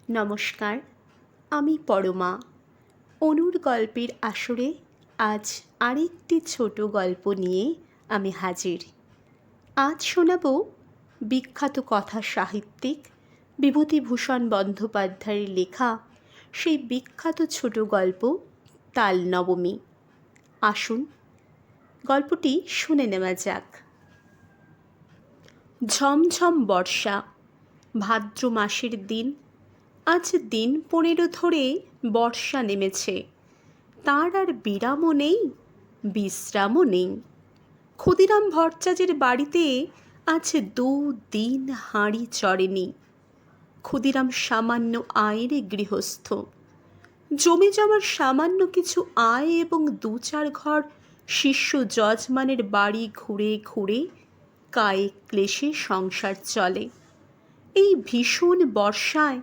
নমস্কার, আমি পরমা। অনুর গল্পের আসরে আজ আরেকটি ছোট গল্প নিয়ে আমি হাজির। আজ শোনাব বিখ্যাত কথা সাহিত্যিক বিভূতিভূষণ বন্দ্যোপাধ্যায়ের লেখা সেই বিখ্যাত ছোট গল্প তাল নবমী। আসুন গল্পটি শুনে নেওয়া যাক। ঝমঝম বর্ষা, ভাদ্র মাসের দিন। আজ দিন 15 ধরে বর্ষা নেমেছে, তার আর বিরামও নেই, বিশ্রামও নেই। ক্ষুদিরাম ভট্টাচার্যের বাড়িতে আজ 2 দিন হাঁড়ি চড়েনি। ক্ষুদিরাম সামান্য আয়ের গৃহস্থ। জমি জমার সামান্য কিছু আয় এবং 2-4 ঘর শিষ্য যজমানের বাড়ি ঘুরে ঘুরে কায়িক ক্লেশে সংসার চলে। এই ভীষণ বর্ষায়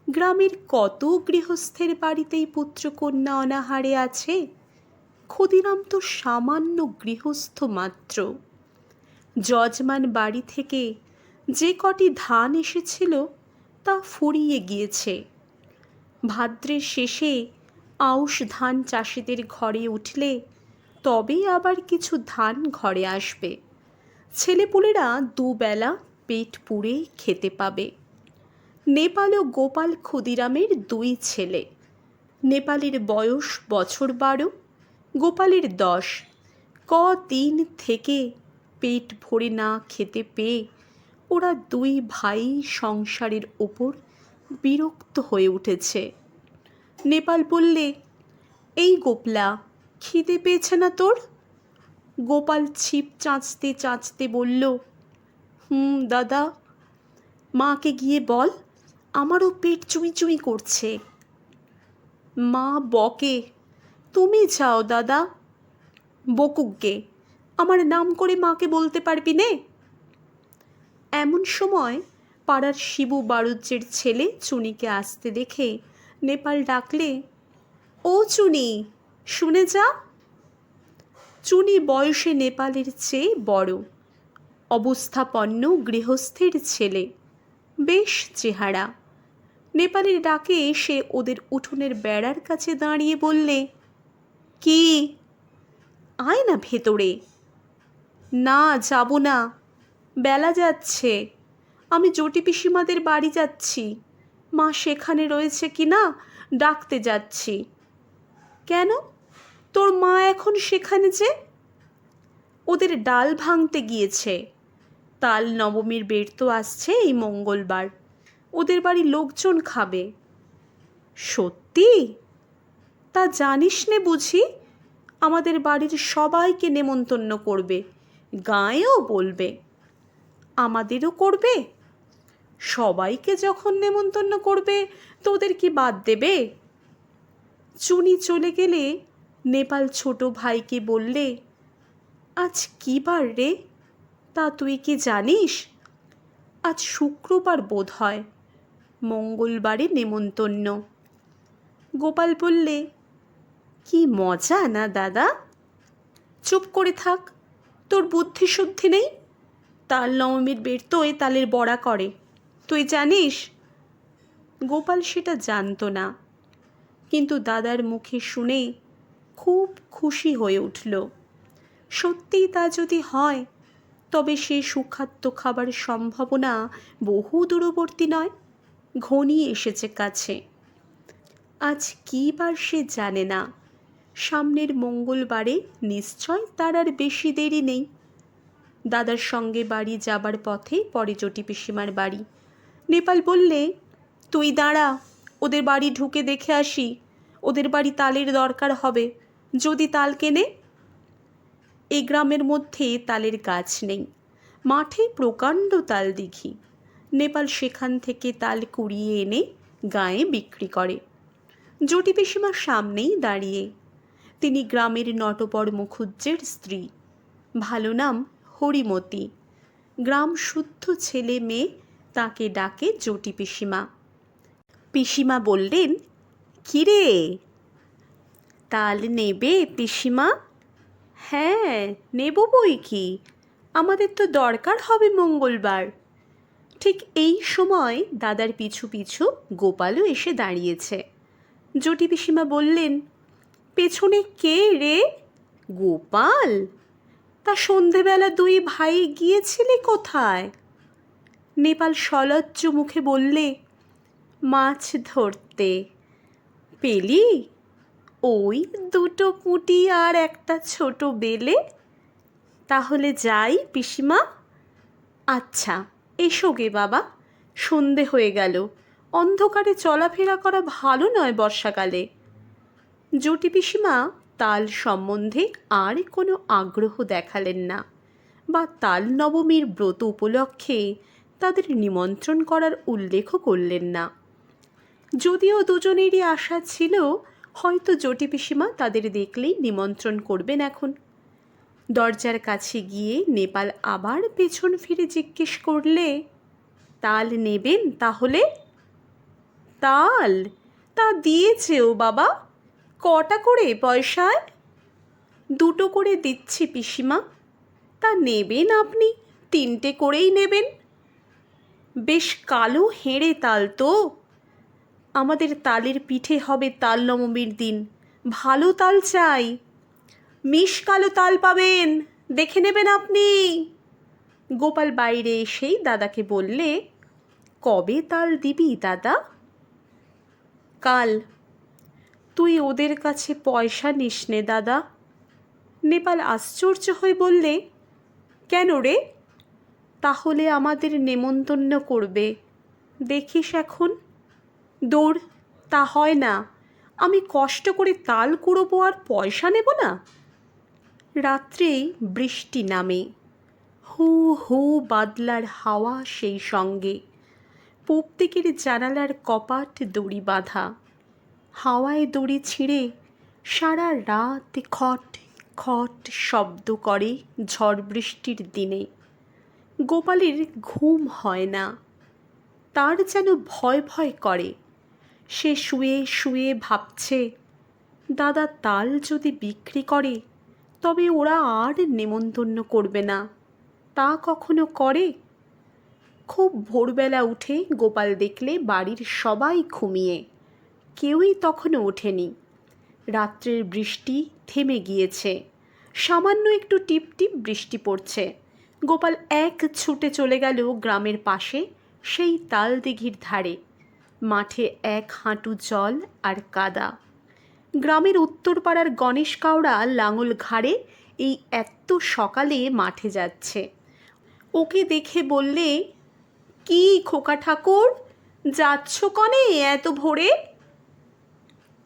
গ্রামের কত গৃহস্থের বাড়িতেই পুত্রকন্যা অনাহারে আছে। ক্ষুদিরাম তো সামান্য গৃহস্থ মাত্র। যজমান বাড়ি থেকে যে কটি ধান এসেছিল তা ফুরিয়ে গিয়েছে। ভাদ্রের শেষে আউশ ধান চাষিদের ঘরে উঠলে তবে আবার কিছু ধান ঘরে আসবে। ছেলেপুলেরা দুবেলা পেট পুড়ে খেতে পাবে। নেপাল ও গোপাল ক্ষুদিরামের 2 ছেলে। নেপালের বয়স বছর 12, গোপালের 10। কদিন থেকে পেট ভরে না খেতে পেয়ে ওরা 2 ভাই সংসারের ওপর বিরক্ত হয়ে উঠেছে। নেপাল বললে, এই গোপলা, খিদে পেয়েছে না তোর? গোপাল ছিপ চাঁচতে চাঁচতে বলল, দাদা। মাকে গিয়ে বল, আমারও পেট চুই চুই করছে। মা বকে, তুমি যাও দাদা। বকুকগে, আমার নাম করে মাকে বলতে পারবি নে? এমন সময় পাড়ার শিবু বাড়ুজ্যের ছেলে চুনিকে আসতে দেখে নেপাল ডাকলে, ও চুনি, শুনে যা। চুনি বয়সে নেপালের চেয়ে বড়, অবস্থাপন্ন গৃহস্থের ছেলে, বেশ চেহারা। নেপালের ডাকে এসে ওদের উঠোনের বেড়ার কাছে দাঁড়িয়ে বললে, কি? আয় না ভেতরে। না, যাব না, বেলা যাচ্ছে। আমি জটি পিসিমাদের বাড়ি যাচ্ছি, মা সেখানে রয়েছে কি না ডাকতে যাচ্ছি। কেন, তোর মা এখন সেখানে যে? ওদের ডাল ভাঙতে গিয়েছে। তাল নবমীর বের তো আসছে এই মঙ্গলবার, ওদের বাড়ির লোকজন খাবে। সত্যি? তা জানিস নে বুঝি? আমাদের বাড়ির সবাইকে নেমন্তন্ন করবে, গাঁয়েও বলবে। আমাদেরও করবে? সবাইকে যখন নেমন্তন্ন করবে তো ওদের কি বাদ দেবে? চুনি চলে গেলে নেপাল ছোট ভাইকে বললে, আজ কি বার রে? তা তুই কি জানিস? আজ শুক্রবার বোধ হয়, মঙ্গলবারে নেমন্তন্ন। গোপাল বললে, কি মজা না দাদা? চুপ করে থাক, তোর বুদ্ধি শুদ্ধি নেই। তাল নবমীর বেরতোয় তালের বড়া করে, তুই জানিস? গোপাল সেটা জানতো না, কিন্তু দাদার মুখে শুনে খুব খুশি হয়ে উঠল। সত্যিই তা যদি হয় তবে সে সুখাদ্য খাবার সম্ভাবনা বহু দূরবর্তী নয়, ঘনিয়ে এসেছে কাছে। আজ কী বার সে জানে না, সামনের মঙ্গলবারে নিশ্চয় তার আর বেশি দেরি নেই। দাদার সঙ্গে বাড়ি যাবার পথে পরে জটি পিসিমার বাড়ি। নেপাল বললে, তুই দাঁড়া, ওদের বাড়ি ঢুকে দেখে আসি, ওদের বাড়ি তালের দরকার হবে, যদি তাল কেনে। এই গ্রামের মধ্যে তালের গাছ নেই, মাঠে প্রকাণ্ড তাল দিঘি। নেপাল সেখান থেকে তাল কুড়িয়ে এনে গায়ে বিক্রি করে। জটি পিসিমার সামনেই দাঁড়িয়ে। তিনি গ্রামের নটবর মুখুজ্জের স্ত্রী, ভালো নাম হরিমতি। গ্রাম শুদ্ধ ছেলে মেয়ে তাকে ডাকে জটি পিসিমা। পিসিমা বললেন, কিরে, তাল নেবে পিসিমা? হ্যাঁ, নেব বই কি, আমাদের তো দরকার হবে মঙ্গলবার। ঠিক এই সময় দাদার পিছু পিছু গোপালও এসে দাঁড়িয়েছে। জটি পিসিমা বললেন, পেছনে কে রে? গোপাল? তা সন্ধেবেলা দুই ভাই গিয়েছিলি কোথায়? নেপাল সলজ্জ মুখে বললে, মাছ ধরতে। পেলি? ওই দুটো পুঁটি আর একটা ছোট বেলে। তাহলে যাই পিসিমা? আচ্ছা, এসো গে বাবা, সন্ধে হয়ে গেল, অন্ধকারে চলাফেরা করা ভালো নয় বর্ষাকালে। জটি পিসিমা তাল সম্বন্ধে আর কোনো আগ্রহ দেখালেন না, বা তাল নবমীর ব্রত উপলক্ষে তাদের নিমন্ত্রণ করার উল্লেখও করলেন না। যদিও দুজনেরই আশা ছিল হয়তো জটি পিসিমা তাদের দেখলেই নিমন্ত্রণ করবেন। এখন দরজার কাছে গিয়ে নেপাল আবার পেছন ফিরে জিজ্ঞেস করলে, তাল নেবেন তাহলে? তাল? তা দিয়েছেও বাবা। কটা করে পয়সায়? দুটো করে দিচ্ছি পিসিমা। তা নেবেন আপনি? তিনটে করেই নেবেন। বেশ কালো হেঁড়ে তাল তো। আমাদের তালের পিঠে হবে তাল নবমীর দিন, ভালো তাল চাই। মিশ কালো তাল পাবেন, দেখে নেবেন আপনি। গোপাল বাইরে এসেই দাদাকে বললে, কবে তাল দিবি দাদা? কাল। তুই ওদের কাছে পয়সা নিস নে দাদা। নেপাল আশ্চর্য হয়ে বললে, কেন রে? তাহলে আমাদের নেমন্তন্ন করবে, দেখিস এখন। দৌড়, তা হয় না। আমি কষ্ট করে তাল কুড়োবো আর পয়সা নেব না? রাত্রে বৃষ্টি নামে, হু হু বাদলার হাওয়া, সেই সঙ্গে পূব দিকের জানালার কপাট দড়ি বাঁধা। হাওয়ায় দড়ি ছিঁড়ে সারা রাত খট খট শব্দ করে ঝড় বৃষ্টির দিনে। গোপালের ঘুম হয় না, তার যেন ভয় ভয় করে। সে শুয়ে শুয়ে ভাবছে, দাদা তাল যদি বিক্রি করে তবে ওরা আর নেমন্তন্ন করবে না। তা কখনো করে? খুব ভোরবেলা উঠে গোপাল দেখলে বাড়ির সবাই ঘুমিয়ে, কেউই তখনও ওঠেনি। রাত্রের বৃষ্টি থেমে গিয়েছে, সামান্য একটু টিপ টিপ বৃষ্টি পড়ছে। গোপাল এক ছুটে চলে গেল গ্রামের পাশে সেই তাল দিঘির ধারে। মাঠে এক হাঁটু জল আর কাদা। গ্রামের উত্তর পাড়ার গণেশ কাওড়া লাঙল ঘাড়ে এই এত সকালে মাঠে যাচ্ছে। ওকে দেখে বললে, কি খোকা ঠাকুর, যাচ্ছ কনে এত ভোরে?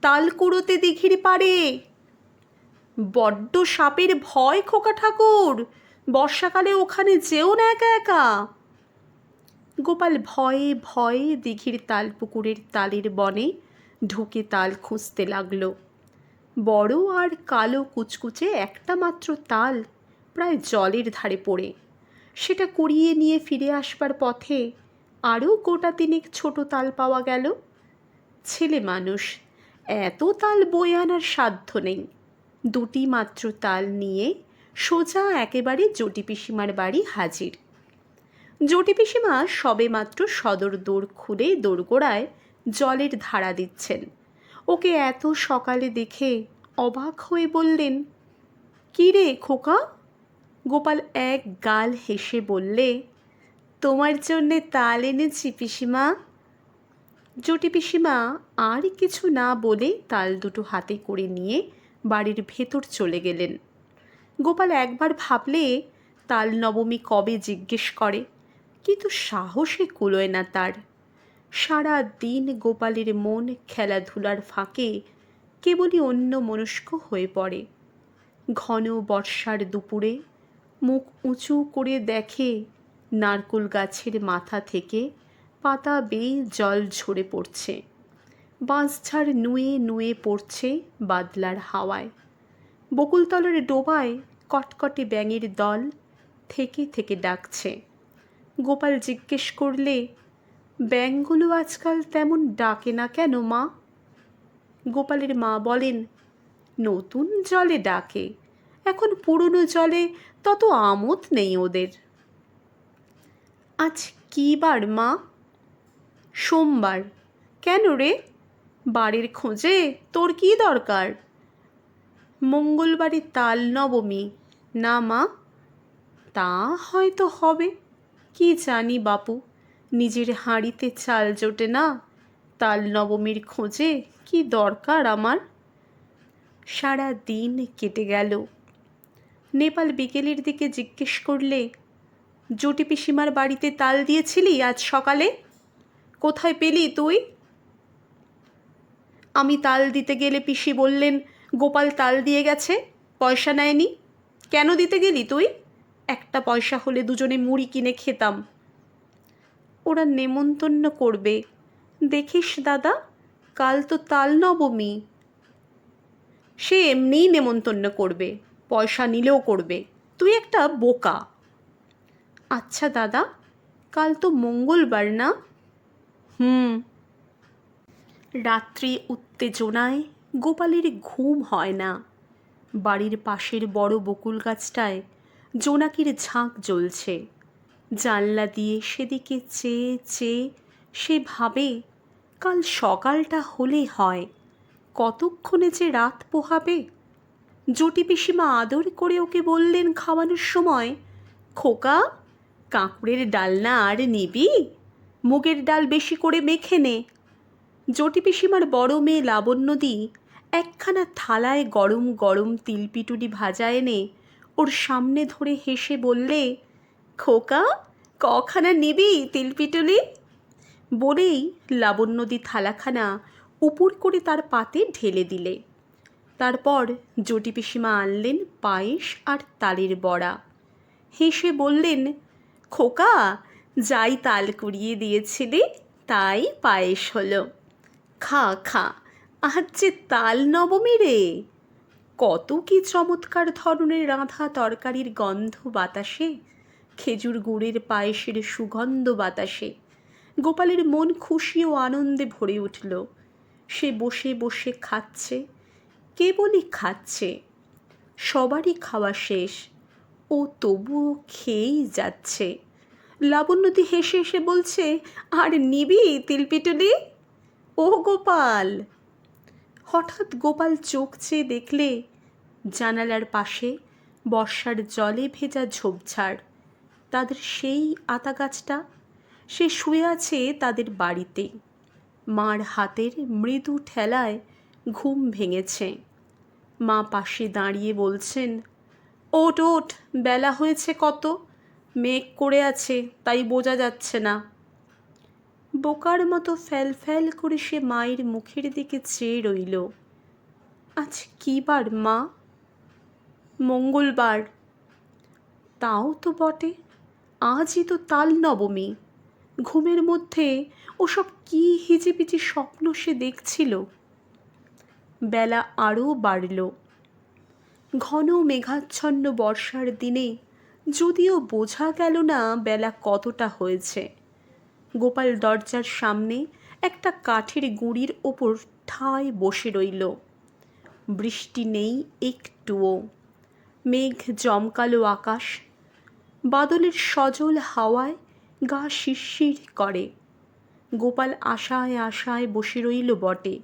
তাল কুড়োতে দিঘির পাড়ে। বড্ড সাপের ভয় খোকা ঠাকুর, বর্ষাকালে ওখানে যেও না একা একা। গোপাল ভয়ে ভয়ে দিঘির তাল পুকুরের তালের বনে ঢুকে তাল খুঁজতে লাগলো। বড় আর কালো কুচকুচে একটা মাত্র তাল প্রায় জলের ধারে পড়ে। সেটা কুড়িয়ে নিয়ে ফিরে আসবার পথে আরও গোটা তিনেক ছোট তাল পাওয়া গেল। ছেলে মানুষ, এত তাল বয়ে আনার সাধ্য নেই। দুটি মাত্র তাল নিয়ে সোজা একেবারে জটি পিসিমার বাড়ি হাজির। জটি পিসিমা সবে মাত্র সদর দোর খুলে দোরগোড়ায় জলের ধারা দিচ্ছেন। ওকে এত সকালে দেখে অবাক হয়ে বললেন, কী রে খোকা? গোপাল এক গাল হেসে বললে, তোমার জন্যে তাল এনেছি পিসিমা। জটি পিসিমা আর কিছু না বলে তাল দুটো হাতে করে নিয়ে বাড়ির ভেতর চলে গেলেন। গোপাল একবার ভাবলে তাল নবমী কবে জিজ্ঞেস করে, কিন্তু সাহসে কুলোয় না তার। সারা দিন গোপালের মন খেলাধুলার ফাঁকে কেবলই অন্য মনস্ক হয়ে পড়ে। ঘন বর্ষার দুপুরে মুখ উঁচু করে দেখে নারকেল গাছের মাথা থেকে পাতা বেয়ে জল ঝরে পড়ছে। বাঁশঝাড় নুয়ে নুয়ে পড়ছে বাদলার হাওয়ায়। বকুলতলার ডোবায় কটকটে ব্যাঙের দল থেকে থেকে ডাকছে। গোপাল জিজ্ঞেস করলে, ব্যাঙগুলো আজকাল তেমন ডাকে না কেন মা? গোপালের মা বলেন, নতুন জলে ডাকে, এখন পুরনো জলে তত আমোদ নেই ওদের। আজ কী বার মা? সোমবার। কেন রে? বারের খোঁজে তোর কী দরকার? মঙ্গলবারে তাল নবমী না মা? তা হয়তো হবে, কি জানি বাপু, নিজের হাঁড়িতে চাল জোটে না, তাল নবমীর খোঁজে কি দরকার আমার। সারা দিন কেটে গেল। নেপাল বিকেলের দিকে জিজ্ঞেস করলে, জটি পিসিমার বাড়িতে তাল দিয়েছিলি আজ সকালে? কোথায় পেলি তুই? আমি তাল দিতে গেলে পিসি বললেন গোপাল তাল দিয়ে গেছে, পয়সা নেয়নি। কেন দিতে গেলি তুই? একটা পয়সা হলে দুজনে মুড়ি কিনে খেতাম। ওরা নেমন্তন্ন করবে, দেখিস দাদা, কাল তো তাল নবমী। সে এমনিই নেমন্তন্ন করবে, পয়সা নিলেও করবে, তুই একটা বোকা। আচ্ছা দাদা, কাল তো মঙ্গলবার না? রাত্রি উত্তেজনায় গোপালের ঘুম হয় না। বাড়ির পাশের বড় বকুল গাছটায় জোনাকির ঝাঁক জ্বলছে। জানলা দিয়ে সেদিকে চেয়ে চেয়ে সে ভাবে, কাল সকালটা হলে হয়, কতক্ষণে যে রাত পোহাবে। জটি পিসিমা আদর করে ওকে বললেন খাওয়ানোর সময়, খোকা, কাঁকড়ের ডালনা আর নিবি? মুগের ডাল বেশি করে মেখে নে। জটি পিসিমার বড় মেয়ে লাবণ্যদি একখানা থালায় গরম গরম তিলপিটুলি ভাজা এনে ওর সামনে ধরে হেসে বললে, খোকা, কখানা নিবি তিলপিটুলি? বলেই লাবণ্যদি থালাখানা উপুর করে তার পাতে ঢেলে দিলে। তারপর জটি পিসিমা আনলেন পায়েস আর তালের বড়া। হেসে বললেন, খোকা, যাই তাল কুড়িয়ে দিয়েছিলি তাই পায়েস হলো, খা খা, আজ যে তাল নবমী রে। কত কি চমৎকার ধরনের রাঁধা তরকারির গন্ধ বাতাসে, খেজুর গুড়ের পায়েসের সুগন্ধ বাতাসে গোপালের মন খুশি ও আনন্দে ভরে উঠল। সে বসে বসে খাচ্ছে, কেবলই খাচ্ছে। সবারই খাওয়া শেষ, ও তবুও খেয়েই যাচ্ছে। লাবণ্যদি হেসে হেসে বলছে, আর নিবি তিলপিটুলি? ও গোপাল! হঠাৎ গোপাল চোখ চেয়ে দেখলে জানালার পাশে বর্ষার জলে ভেজা ঝোপঝাড়, তাদের সেই আতা গাছটা, সে শুয়ে আছে তাদের বাড়িতে। মার হাতের মৃদু ঠেলায় ঘুম ভেঙেছে। মা পাশে দাঁড়িয়ে বলছেন, ওঠ ওঠ, বেলা হয়েছে কত, মেঘ করে আছে তাই বোঝা যাচ্ছে না। বোকার মতো ফ্যাল ফ্যাল করে সে মায়ের মুখের দিকে চেয়ে রইল। আজ কী বার মা? মঙ্গলবার। তাও তো বটে, আজই তো তাল নবমী। ঘুমের মধ্যে ওসব কী হিজিবিজি স্বপ্ন সে দেখছিল। বেলা আরও বাড়ল। ঘন মেঘাচ্ছন্ন বর্ষার দিনে যদিও বোঝা গেল না বেলা কতটা হয়েছে। গোপাল দরজার সামনে একটা কাঠের গুঁড়ির ওপর ঠায় বসে রইল। বৃষ্টি নেই একটুও। মেঘ জমকালো আকাশ, বাদলের সজল হাওয়ায় গা শিরশির করে। গোপাল আশায় আশায় বসে রইল বটে,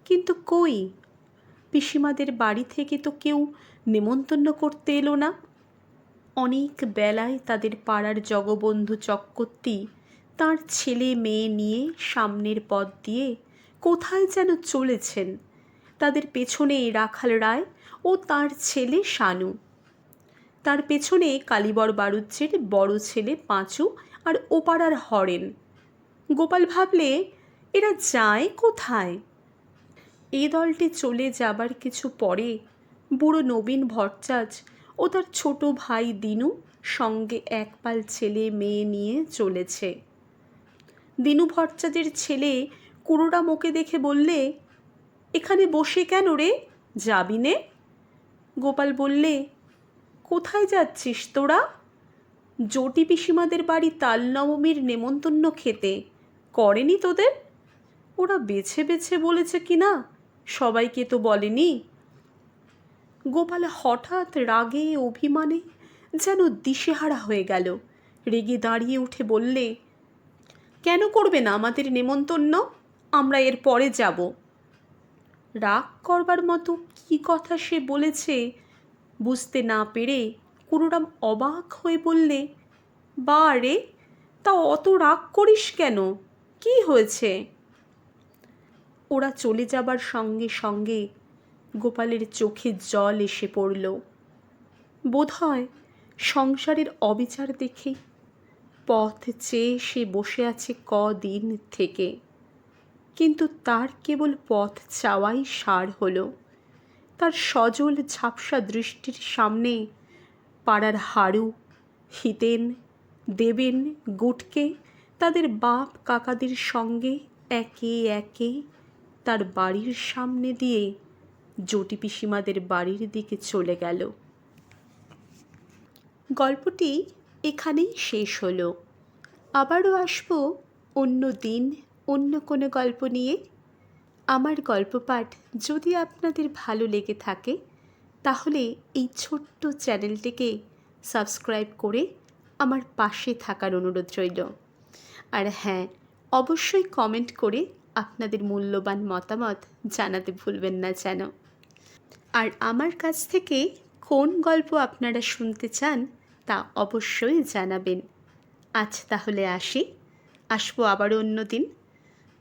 কিন্তু কই, পিসিমাদের বাড়ি থেকে তো কেউ নেমন্তন্ন করতে এলো না। অনেক বেলায় তাদের পাড়ার জগবন্ধু চক্রবর্তী তাঁর ছেলে মেয়ে নিয়ে সামনের পথ দিয়ে কোথায় যেন চলেছেন। তাদের পেছনে রাখাল রায় ও তার ছেলে শানু, তার পেছনে কালীবর বাড়ুজ্যের বড় ছেলে পাঁচু আর ওপাড়ার হরেন। গোপাল ভাবলে, এরা যায় কোথায়? এই দলটি চলে যাবার কিছু পরে বুড়ো নবীন ভট্টাচ ও তার ছোট ভাই দিনু সঙ্গে এক পাল ছেলে মেয়ে নিয়ে চলেছে। দিনু ভট্টাচের ছেলে কুড়োরাম ওকে দেখে বললে, এখানে বসে কেন রে, যাবি নে? গোপাল বললে, কোথায় যাচ্ছিস তোরা? জটি পিসিমাদের বাড়ি তাল নবমীর নেমন্তন্ন খেতে, করেনি তোদের? ওরা বেছে বেছে বলেছে কি না, সবাইকে তো বলেনি। গোপাল হঠাৎ রাগে অভিমানে যেন দিশেহারা হয়ে গেল। রেগে দাঁড়িয়ে উঠে বললে, কেন করবে না আমাদের নেমন্তন্ন? আমরা এর পরে যাব। রাগ করবার মতো কী কথা সে বলেছে বুঝতে না পেরে কুরুরাম অবাক হয়ে বললে, বা রে, তা অত রাগ করিস কেন? কি হয়েছে? ওরা চলে যাবার সঙ্গে সঙ্গে গোপালের চোখে জল এসে পড়ল। বোধহয় সংসারের অবিচার দেখে পথ চেয়ে সে বসে আছে কদিন থেকে, কিন্তু তার কেবল পথ চাওয়াই সার হলো। তার সজল ঝাপসা দৃষ্টির সামনে পাড়ার হাড়ু, হিতেন, দেবেন, গুটকে তাদের বাপ কাকাদের সঙ্গে একে একে তার বাড়ির সামনে দিয়ে জটি পিসিমাদের বাড়ির দিকে চলে গেল। গল্পটি এখানেই শেষ হলো। আবারও আসবো অন্য দিন অন্য কোনো গল্প নিয়ে। আমার গল্প পাঠ যদি আপনাদের ভালো লেগে থাকে তাহলে এই ছোট্ট চ্যানেলটিকে সাবস্ক্রাইব করে আমার পাশে থাকার অনুরোধ রইল। আর হ্যাঁ, অবশ্যই কমেন্ট করে আপনাদের মূল্যবান মতামত জানাতে ভুলবেন না যেন। আর আমার কাছ থেকে কোন গল্প আপনারা শুনতে চান তা অবশ্যই জানাবেন। আজ তাহলে আসবো আবারও অন্য দিন।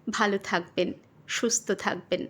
ভালো থাকবেন, সুস্থ থাকবেন।